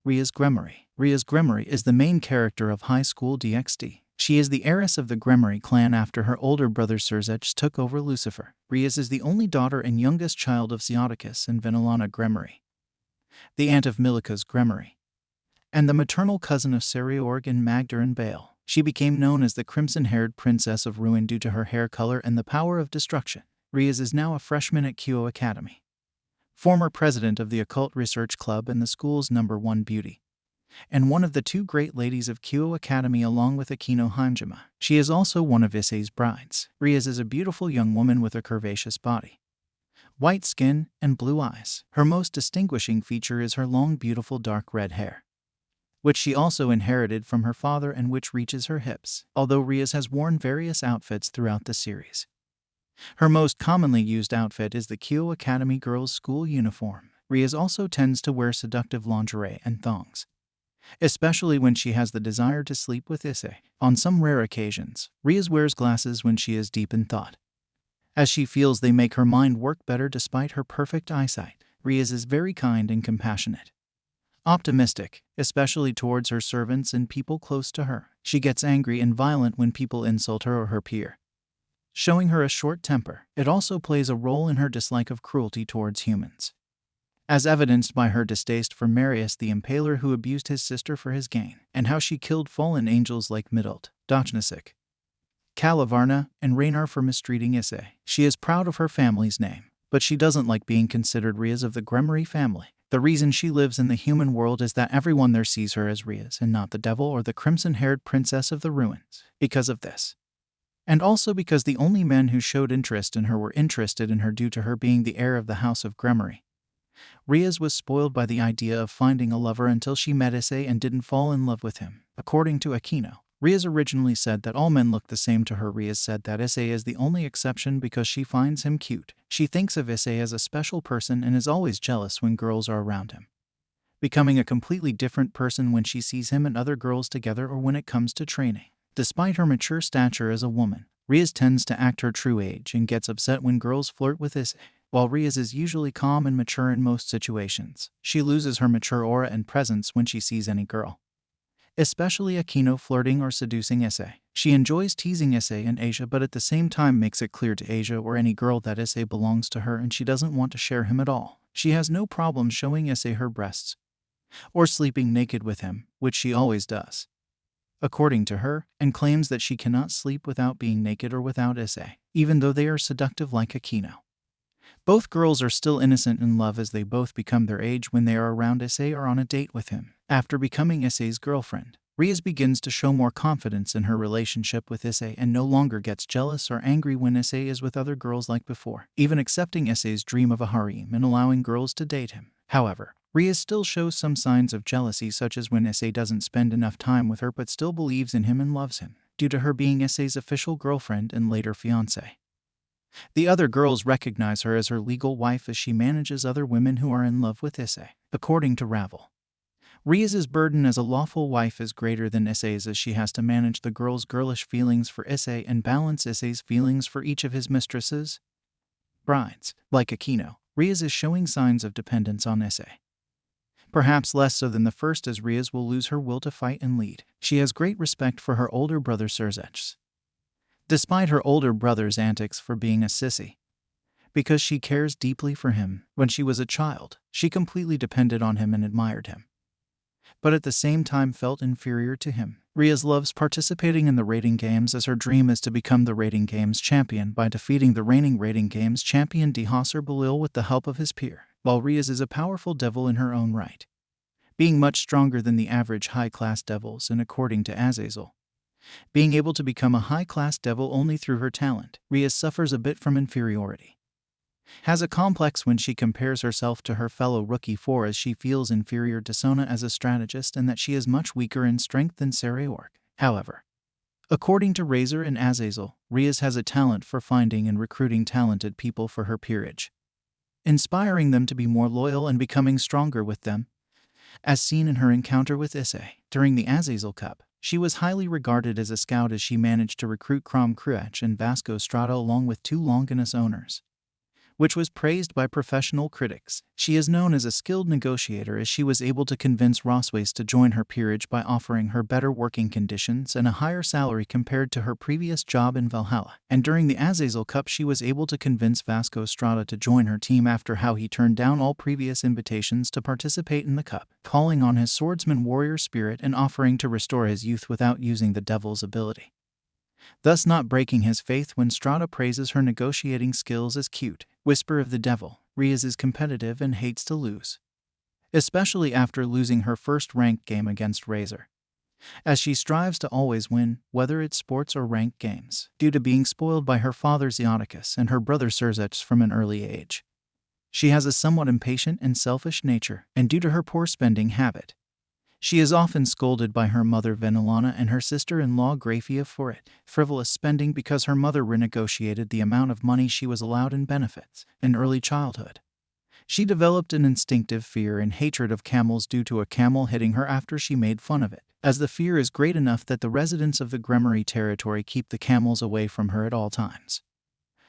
Rias Gremory. Rias Gremory is the main character of High School DxD. She is the heiress of the Gremory clan after her older brother Cerzech took over Lucifer. Rias is the only daughter and youngest child of Xeoticus and Venelana Gremory, the aunt of Milica's Gremory, and the maternal cousin of Sariorg and Magdarin Bale. She became known as the crimson-haired princess of ruin due to her hair color and the power of destruction. Rias is now a freshman at Kyo Academy, former president of the Occult Research Club and the school's #1 beauty, and one of the two great ladies of Kyo Academy along with Akino Himejima. She is also one of Issei's brides. Rias is a beautiful young woman with a curvaceous body, white skin, and blue eyes. Her most distinguishing feature is her long, beautiful dark red hair, which she also inherited from her father and which reaches her hips, although Rias has worn various outfits throughout the series. Her most commonly used outfit is the Kyo Academy girls' school uniform. Rias also tends to wear seductive lingerie and thongs, especially when she has the desire to sleep with Issei. On some rare occasions, Rias wears glasses when she is deep in thought, as she feels they make her mind work better despite her perfect eyesight. Rias is very kind and compassionate, optimistic, especially towards her servants and people close to her. She gets angry and violent when people insult her or her peer, showing her a short temper. It also plays a role in her dislike of cruelty towards humans, as evidenced by her distaste for Marius the Impaler, who abused his sister for his gain, and how she killed fallen angels like Midult, Dochnisik, Kalavarna, and Raynar for mistreating Issei. She is proud of her family's name, but she doesn't like being considered Rias of the Gremory family. The reason she lives in the human world is that everyone there sees her as Rias and not the devil or the crimson-haired princess of the ruins. Because of this, and also because the only men who showed interest in her were interested in her due to her being the heir of the House of Gremory, Rias was spoiled by the idea of finding a lover until she met Issei and didn't fall in love with him. According to Akino, Rias originally said that all men look the same to her. Rias said that Issei is the only exception because she finds him cute. She thinks of Issei as a special person and is always jealous when girls are around him, becoming a completely different person when she sees him and other girls together or when it comes to training. Despite her mature stature as a woman, Rias tends to act her true age and gets upset when girls flirt with Issei. While Rias is usually calm and mature in most situations, she loses her mature aura and presence when she sees any girl, especially Akino, flirting or seducing Issei. She enjoys teasing Issei and Asia, but at the same time makes it clear to Asia or any girl that Issei belongs to her and she doesn't want to share him at all. She has no problem showing Issei her breasts or sleeping naked with him, which she always does, according to her, and claims that she cannot sleep without being naked or without Issei, even though they are seductive like Akino. Both girls are still innocent in love as they both become their age when they are around Issei or on a date with him. After becoming Issei's girlfriend, Rias begins to show more confidence in her relationship with Issei and no longer gets jealous or angry when Issei is with other girls like before, even accepting Issei's dream of a harem and allowing girls to date him. However, Rias still shows some signs of jealousy, such as when Issei doesn't spend enough time with her but still believes in him and loves him, due to her being Issei's official girlfriend and later fiancée. The other girls recognize her as her legal wife as she manages other women who are in love with Issei. According to Ravel, Rias's burden as a lawful wife is greater than Issei's, as she has to manage the girls' girlish feelings for Issei and balance Issei's feelings for each of his mistresses, brides. Like Akino, Rias is showing signs of dependence on Issei, perhaps less so than the first, as Rias will lose her will to fight and lead. She has great respect for her older brother Cerzech, despite her older brother's antics for being a sissy, because she cares deeply for him. When she was a child, she completely depended on him and admired him, but at the same time felt inferior to him. Rias loves participating in the rating games, as her dream is to become the rating games champion by defeating the reigning rating games champion Dihasar Balil with the help of his peer. While Rias is a powerful devil in her own right, being much stronger than the average high-class devils, and according to Azazel, being able to become a high-class devil only through her talent, Rias suffers a bit from inferiority, has a complex when she compares herself to her fellow rookie 4, as she feels inferior to Sona as a strategist and that she is much weaker in strength than Sarayork. However, according to Razor and Azazel, Rias has a talent for finding and recruiting talented people for her peerage, inspiring them to be more loyal and becoming stronger with them, as seen in her encounter with Issei. During the Azazel Cup, she was highly regarded as a scout, as she managed to recruit Crom Cruach and Vasco Strata along with 2 Longinus owners, which was praised by professional critics. She is known as a skilled negotiator as she was able to convince Rosways to join her peerage by offering her better working conditions and a higher salary compared to her previous job in Valhalla. And during the Azazel Cup she was able to convince Vasco Strada to join her team after how he turned down all previous invitations to participate in the cup, calling on his swordsman warrior spirit and offering to restore his youth without using the devil's ability, thus not breaking his faith when Strada praises her negotiating skills as cute. Whisper of the Devil. Rias is competitive and hates to lose, especially after losing her first ranked game against Razor, as she strives to always win, whether it's sports or ranked games, due to being spoiled by her father Xioticus and her brother Cerzech from an early age. She has a somewhat impatient and selfish nature, and due to her poor spending habit, she is often scolded by her mother Venelana and her sister-in-law Grafia for it, frivolous spending because her mother renegotiated the amount of money she was allowed in benefits. In early childhood, she developed an instinctive fear and hatred of camels due to a camel hitting her after she made fun of it, as the fear is great enough that the residents of the Gremory territory keep the camels away from her at all times.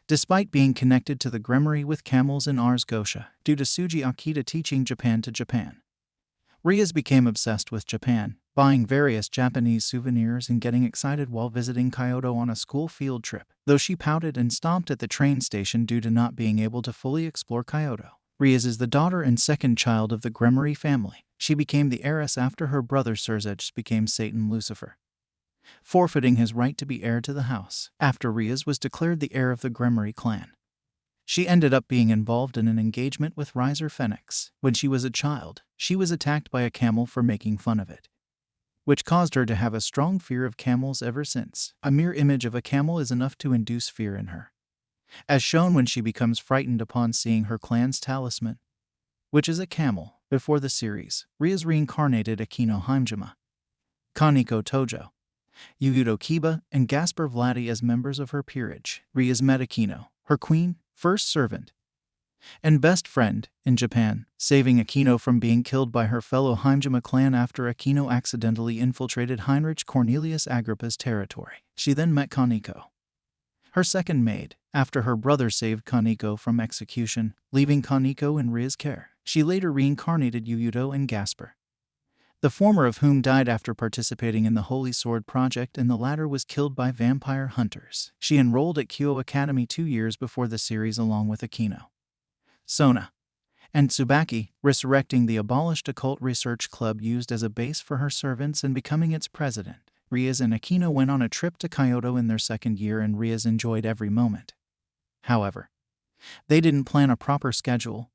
Despite being connected to the Gremory with camels in Ars Gotia, due to Tsuji Akita teaching Japan to Japan, Rias became obsessed with Japan, buying various Japanese souvenirs and getting excited while visiting Kyoto on a school field trip, though she pouted and stomped at the train station due to not being able to fully explore Kyoto. Rias is the daughter and second child of the Gremory family. She became the heiress after her brother Cerzech became Satan Lucifer, forfeiting his right to be heir to the house. After Rias was declared the heir of the Gremory clan, she ended up being involved in an engagement with Riser Phoenix. When she was a child, she was attacked by a camel for making fun of it, which caused her to have a strong fear of camels ever since. A mere image of a camel is enough to induce fear in her, as shown when she becomes frightened upon seeing her clan's talisman, which is a camel. Before the series, Rias reincarnated Akino Himejima, Kaneko Tojo, Yuyudo Kiba, and Gaspar Vladi as members of her peerage. Rias met Akino, her queen, first servant, and best friend, in Japan, saving Akino from being killed by her fellow Himejima clan after Akino accidentally infiltrated Heinrich Cornelius Agrippa's territory. She then met Kaneko, her second maid, after her brother saved Kaneko from execution, leaving Kaneko in Ria's care. She later reincarnated Yuyudo and Gaspar, the former of whom died after participating in the Holy Sword Project and the latter was killed by vampire hunters. She enrolled at Kyo Academy 2 years before the series along with Akino, Sona, and Tsubaki, resurrecting the abolished occult research club used as a base for her servants and becoming its president. Rias and Akino went on a trip to Kyoto in their second year and Rias enjoyed every moment. However, they didn't plan a proper schedule,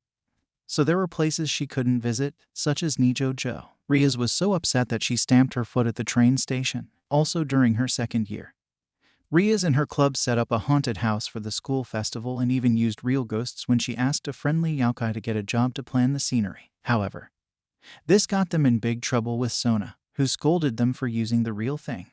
so there were places she couldn't visit, such as Nijo-jo. Rias was so upset that she stamped her foot at the train station. Also during her second year, Rias and her club set up a haunted house for the school festival and even used real ghosts when she asked a friendly yokai to get a job to plan the scenery. However, this got them in big trouble with Sona, who scolded them for using the real thing.